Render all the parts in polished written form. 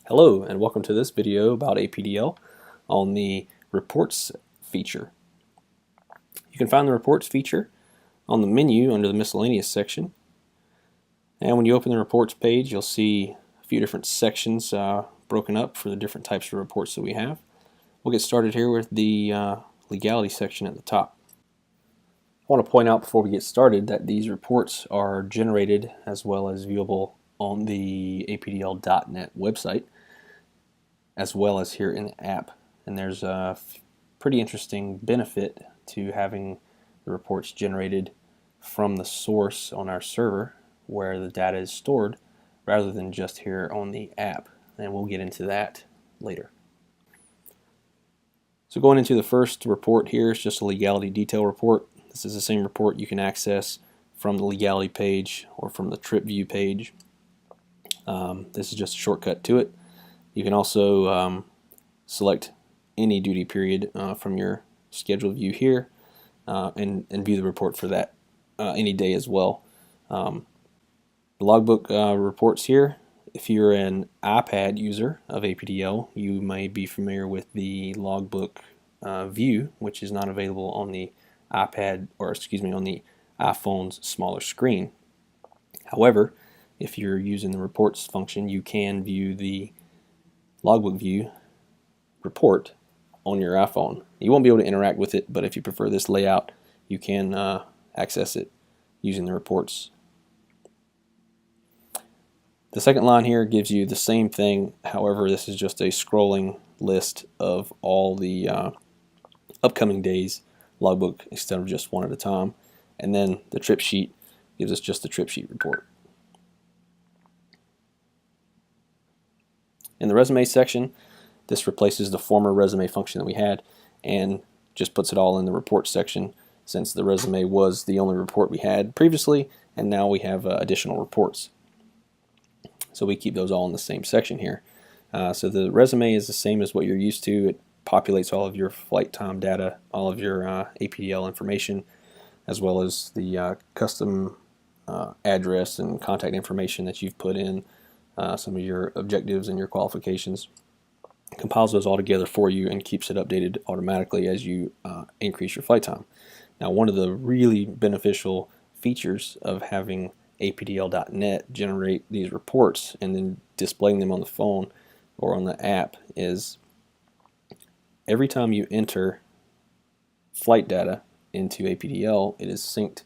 Hello and welcome to this video about APDL on the Reports feature. You can find the Reports feature on the menu under the Miscellaneous section, and when you open the Reports page you'll see a few different sections broken up for the different types of reports that we have. We'll get started here with the Legality section at the top. I want to point out before we get started that these reports are generated as well as viewable on the APDL.net website, as well as here in the app. And there's a pretty interesting benefit to having the reports generated from the source on our server where the data is stored rather than just here on the app, and we'll get into that later. So going into the first report here is just a legality detail report. This is the same report you can access from the legality page or from the trip view page. This is just a shortcut to it. You can also select any duty period from your schedule view here and view the report for that any day as well. The logbook reports here. If you're an iPad user of APDL, you may be familiar with the logbook view, which is not available on the iPad, or excuse me, on the iPhone's smaller screen. However, if you're using the reports function, you can view the logbook view report on your iPhone. You won't be able to interact with it, but if you prefer this layout, you can access it using the reports. The second line here gives you the same thing, however this is just a scrolling list of all the upcoming days logbook instead of just one at a time, and then the trip sheet gives us just the trip sheet report. In the resume section, this replaces the former resume function that we had and just puts it all in the report section, since the resume was the only report we had previously, and now we have additional reports. So we keep those all in the same section here. So the resume is the same as what you're used to. It populates all of your flight time data, all of your APDL information, as well as the custom address and contact information that you've put in, some of your objectives and your qualifications. It compiles those all together for you and keeps it updated automatically as you increase your flight time. Now, one of the really beneficial features of having APDL.net generate these reports and then displaying them on the phone or on the app is every time you enter flight data into APDL, it is synced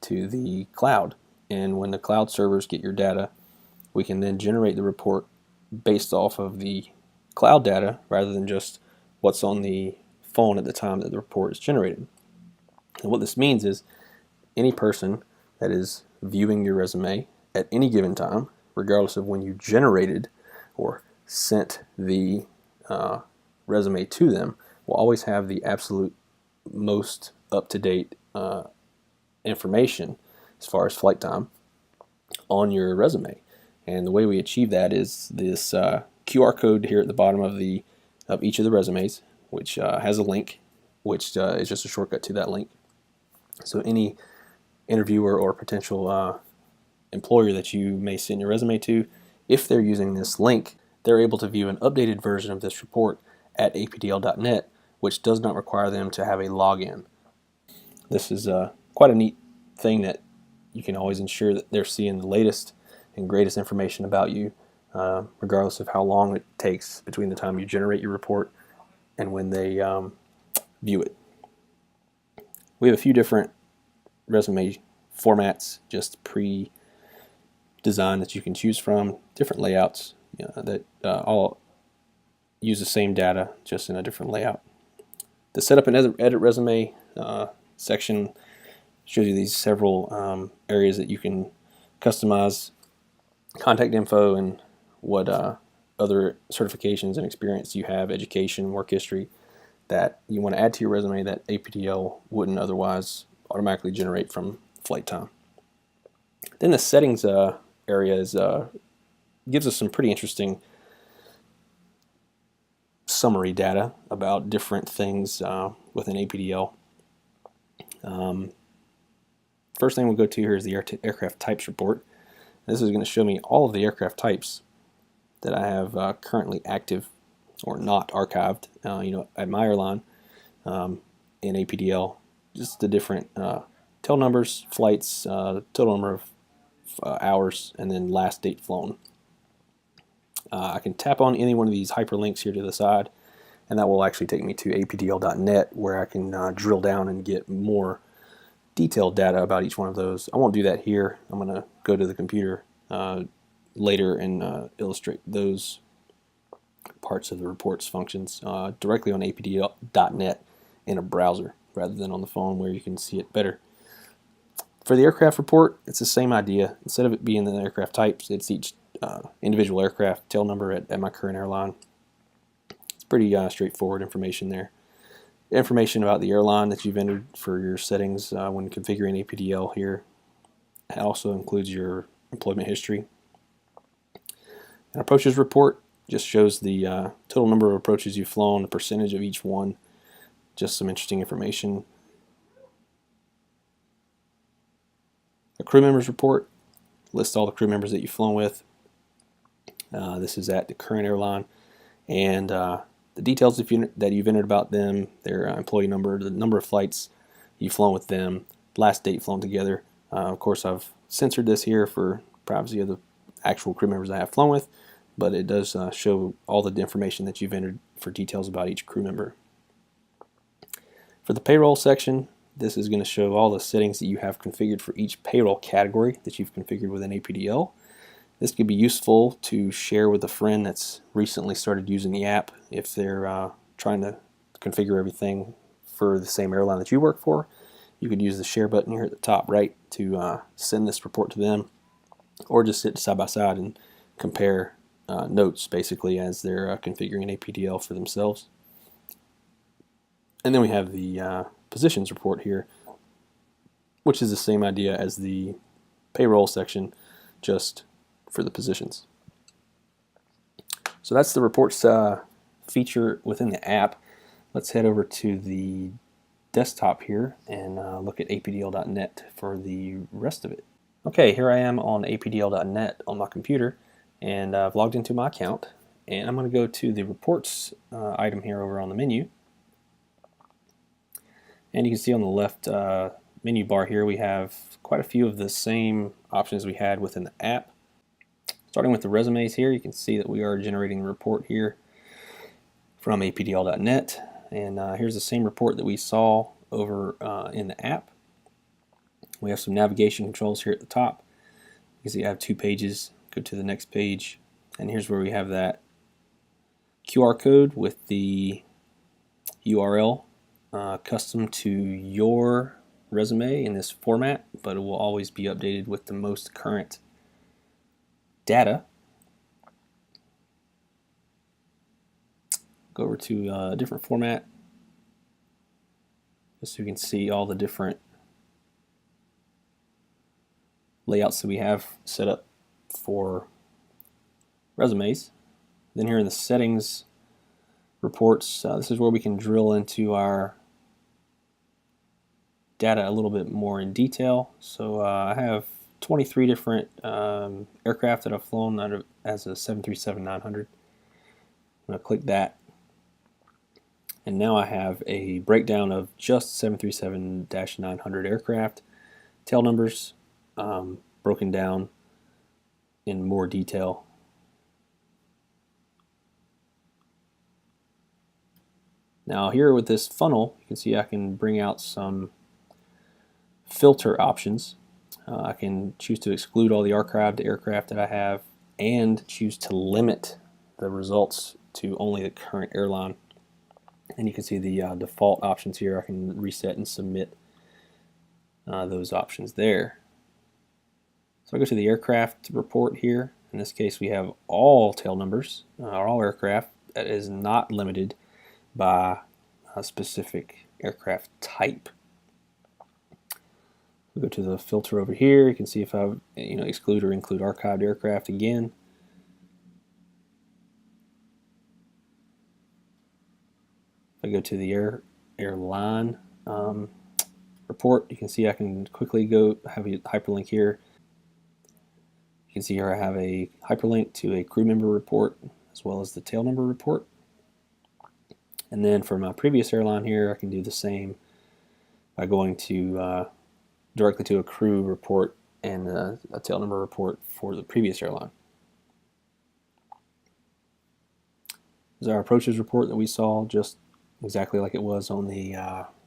to the cloud. And when the cloud servers get your data, we can then generate the report based off of the cloud data rather than just what's on the phone at the time that the report is generated. And what this means is any person that is viewing your resume at any given time, regardless of when you generated or sent the resume to them, will always have the absolute most up-to-date information as far as flight time on your resume. And the way we achieve that is this QR code here at the bottom of each of the resumes, which has a link, which is just a shortcut to that link. So any interviewer or potential employer that you may send your resume to, if they're using this link, they're able to view an updated version of this report at apdl.net, which does not require them to have a login. This is quite a neat thing that you can always ensure that they're seeing the latest and greatest information about you, regardless of how long it takes between the time you generate your report and when they view it. We have a few different resume formats just pre-designed that you can choose from, different layouts that all use the same data just in a different layout. The setup and edit resume section shows you these several areas that you can customize contact info and what other certifications and experience you have, education, work history, that you want to add to your resume that APDL wouldn't otherwise automatically generate from flight time. Then the settings area gives us some pretty interesting summary data about different things within APDL. First thing we'll go to here is the aircraft types report. This is going to show me all of the aircraft types that I have currently active or not archived, at my airline in APDL. Just the different tail numbers, flights, total number of hours, and then last date flown. I can tap on any one of these hyperlinks here to the side, and that will actually take me to apdl.net, where I can drill down and get more detailed data about each one of those. I won't do that here. I'm going to go to the computer later and illustrate those parts of the reports functions directly on apdl.net in a browser rather than on the phone, where you can see it better. For the aircraft report, it's the same idea. Instead of it being the aircraft types, it's each individual aircraft tail number at my current airline. It's pretty straightforward information there. Information about the airline that you've entered for your settings when configuring APDL here. It also includes your employment history. An approaches report just shows the total number of approaches you've flown, the percentage of each one, just some interesting information. A crew members report lists all the crew members that you've flown with. This is at the current airline, and the details that you've entered about them, their employee number, the number of flights you've flown with them, last date flown together. Of course, I've censored this here for privacy of the actual crew members I have flown with, but it does show all the information that you've entered for details about each crew member. For the payroll section, this is going to show all the settings that you have configured for each payroll category that you've configured within APDL. This could be useful to share with a friend that's recently started using the app if they're trying to configure everything for the same airline that you work for. You could use the share button here at the top right to send this report to them, or just sit side by side and compare notes basically as they're configuring APDL for themselves. And then we have the positions report here, which is the same idea as the payroll section, just for the positions. So that's the reports feature within the app. Let's head over to the desktop here and look at apdl.net for the rest of it. Okay, here I am on apdl.net on my computer, and I've logged into my account, and I'm going to go to the reports item here over on the menu. And you can see on the left menu bar here we have quite a few of the same options we had within the app. Starting with the resumes here, you can see that we are generating a report here from apdl.net, and here's the same report that we saw over in the app. We have some navigation controls here at the top. You can see I have 2 pages. Go to the next page, and here's where we have that QR code with the URL custom to your resume in this format, but it will always be updated with the most current data. Go over to a different format just so you can see all the different layouts that we have set up for resumes. Then here in the settings reports, this is where we can drill into our data a little bit more in detail. So I have 23 different aircraft that I've flown as a 737-900. I'm going to click that, and now I have a breakdown of just 737-900 aircraft, tail numbers broken down in more detail. Now here with this funnel, you can see I can bring out some filter options. I can choose to exclude all the archived aircraft that I have, and choose to limit the results to only the current airline. And you can see the default options here. I can reset and submit those options there. So I go to the aircraft report here. In this case, we have all tail numbers, all aircraft. That is not limited by a specific aircraft type. We go to the filter over here. You can see if I exclude or include archived aircraft again. If I go to the airline report, you can see I can quickly go have a hyperlink here. can see here I have a hyperlink to a crew member report as well as the tail number report. And then for my previous airline here, I can do the same by going to directly to a crew report and a tail number report for the previous airline. This is our approaches report that we saw, just exactly like it was on the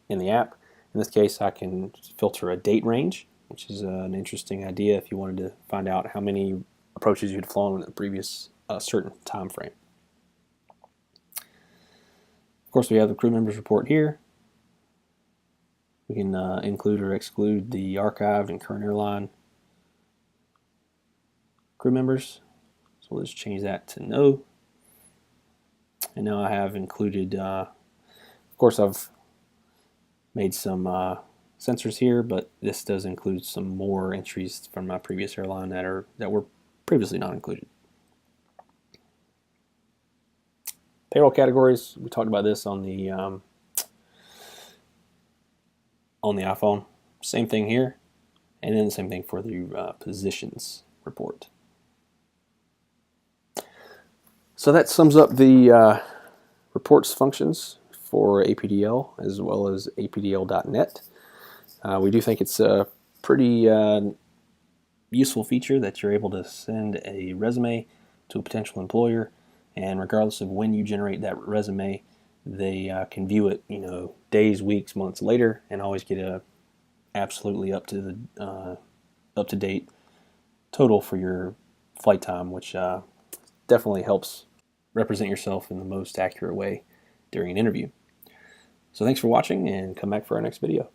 in the app. In this case, I can filter a date range, which is an interesting idea if you wanted to find out how many approaches you'd flown in the previous certain time frame. Of course, we have the crew members report here. We can include or exclude the archived and current airline crew members. So we'll just change that to no. And now I have included, of course I've made some sensors here, but this does include some more entries from my previous airline that were previously not included. Payroll categories, we talked about this on the iPhone. Same thing here, and then the same thing for the positions report. So that sums up the reports functions for APDL as well as APDL.net. We do think it's a pretty useful feature that you're able to send a resume to a potential employer, and regardless of when you generate that resume, they can view it, days, weeks, months later, and always get a absolutely up to date total for your flight time, which definitely helps represent yourself in the most accurate way during an interview. So thanks for watching, and come back for our next video.